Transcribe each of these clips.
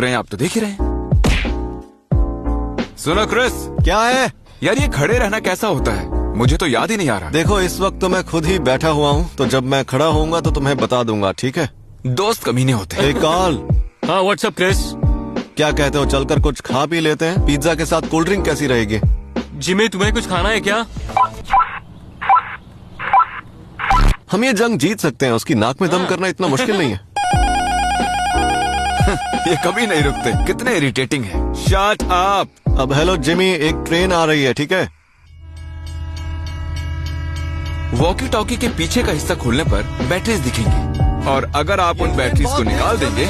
रहे हैं आप तो देख ही रहे हैं। सुनो क्रिस, क्या है? यार ये खड़े रहना कैसा होता है, मुझे तो याद ही नहीं आ रहा। देखो इस वक्त तो मैं खुद ही बैठा हुआ हूँ, तो जब मैं खड़ा होऊंगा तो तुम्हें बता दूंगा, ठीक है? दोस्त कमीने होते हैं। एक कॉल। हाँ व्हाट्सअप क्रिस। क्या कहते हो, चलकर कुछ खा पी लेते हैं? पिज्जा के साथ कोल्ड ड्रिंक कैसी रहेगी? जिमी तुम्हें कुछ खाना है क्या? हम ये जंग जीत सकते हैं, उसकी नाक में दम करना इतना मुश्किल नहीं है। ये कभी नहीं रुकते, कितने इरिटेटिंग है। Shut up. अब हेलो जिमी, एक ट्रेन आ रही है, ठीक है? वॉकी टॉकी के पीछे का हिस्सा खोलने पर बैटरीज दिखेंगी, और अगर आप उन बैटरीज को निकाल देंगे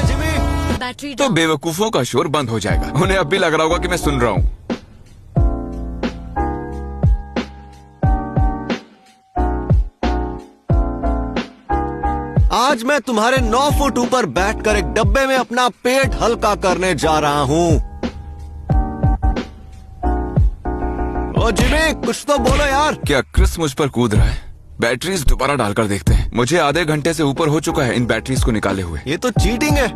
बैटरी तो बेवकूफों का शोर बंद हो जाएगा। उन्हें अब भी लग रहा होगा कि मैं सुन रहा हूँ। आज मैं तुम्हारे 9 फुट ऊपर बैठकर एक डब्बे में अपना पेट हल्का करने जा रहा हूँ। ओ जिमी, कुछ तो बोलो यार। क्या क्रिस मुझ पर कूद रहा है? बैटरीज दोबारा डालकर देखते हैं। मुझे आधे घंटे से ऊपर हो चुका है इन बैटरीज को निकाले हुए। ये तो चीटिंग है।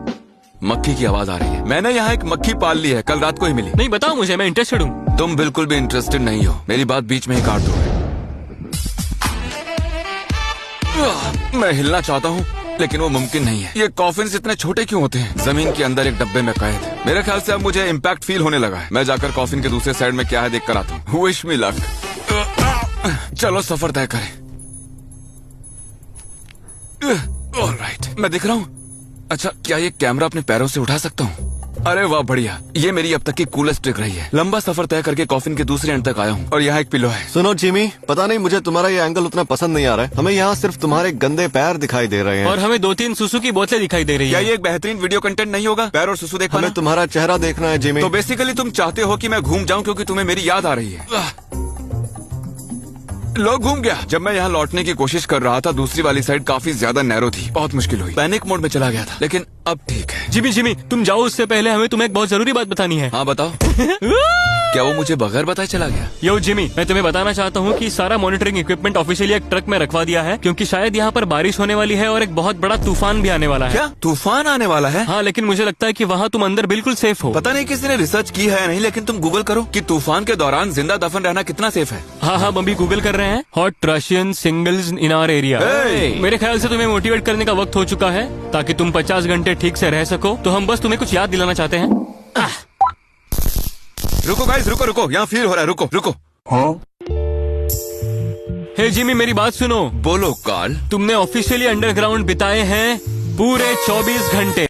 मक्खी की आवाज आ रही है। मैंने यहाँ एक मक्खी पाल ली है, कल रात को ही मिली। नहीं बताओ मुझे, मैं इंटरेस्टेड हूँ। तुम बिल्कुल भी इंटरेस्टेड नहीं हो, मेरी बात बीच में ही काट दो। मैं हिलना चाहता हूँ लेकिन वो मुमकिन नहीं है। ये कॉफिन्स इतने छोटे क्यों होते हैं? जमीन के अंदर एक डब्बे में कैद। मेरे ख्याल से अब मुझे इम्पैक्ट फील होने लगा है। मैं जाकर कॉफिन के दूसरे साइड में क्या है देख कर आता हूँ। Wish me luck. चलो सफर तय करें। ऑलराइट, मैं दिख रहा हूँ। अच्छा, क्या ये कैमरा अपने पैरों से उठा सकता हूँ? अरे वाह, बढ़िया। ये मेरी अब तक की कूलेस्ट ट्रिक रही है। लंबा सफर तय करके कॉफिन के दूसरे एंड तक आया हूँ, और यहाँ एक पिलो है। सुनो जिमी, पता नहीं मुझे तुम्हारा ये एंगल उतना पसंद नहीं आ रहा है। हमें यहाँ सिर्फ तुम्हारे गंदे पैर दिखाई दे रहे हैं। और हमें 2-3 सुसु की बोतलें दिखाई दे रही क्या है। ये एक बेहतरीन वीडियो कंटेंट नहीं होगा? पैर और सुसु देख पाना? हमें तुम्हारा चेहरा देखना है जिमी। तो बेसिकली तुम चाहते हो कि मैं घूम जाऊं क्योंकि तुम्हें मेरी याद आ रही है। लो, घूम गया। जब मैं यहाँ लौटने की कोशिश कर रहा था, दूसरी वाली साइड काफी ज्यादा नैरो थी। बहुत मुश्किल हुई। पैनिक मोड में चला गया था, लेकिन अब ठीक है। जिमी तुम जाओ, उससे पहले हमें तुम्हें एक बहुत जरूरी बात बतानी है। हाँ बताओ। क्या वो मुझे बगैर बताए चला गया? यो जिमी, मैं तुम्हें बताना चाहता हूँ कि सारा मॉनिटरिंग इक्विपमेंट ऑफिशियली एक ट्रक में रखवा दिया है, क्योंकि शायद यहाँ पर बारिश होने वाली है और एक बहुत बड़ा तूफान भी आने वाला है। क्या तूफान आने वाला है? हाँ, लेकिन मुझे लगता है कि वहाँ तुम अंदर बिल्कुल सेफ हो। पता नहीं किसी ने रिसर्च की है या नहीं, लेकिन तुम गूगल करो कि तूफान के दौरान जिंदा दफन रहना कितना सेफ है। हाँ, हम अभी गूगल कर रहे हैं। Hot Russian singles in our area. मेरे ख्याल से तुम्हें मोटिवेट करने का वक्त हो चुका है, ताकि तुम 50 घंटे ठीक से रह सको। तो हम बस तुम्हें कुछ याद दिलाना चाहते हैं। रुको गाइस, रुको, यहाँ फील हो रहा है। रुको। हे जिमी, मेरी बात सुनो। बोलो कार्ल। तुमने ऑफिशियली अंडरग्राउंड बिताए हैं पूरे 24 घंटे।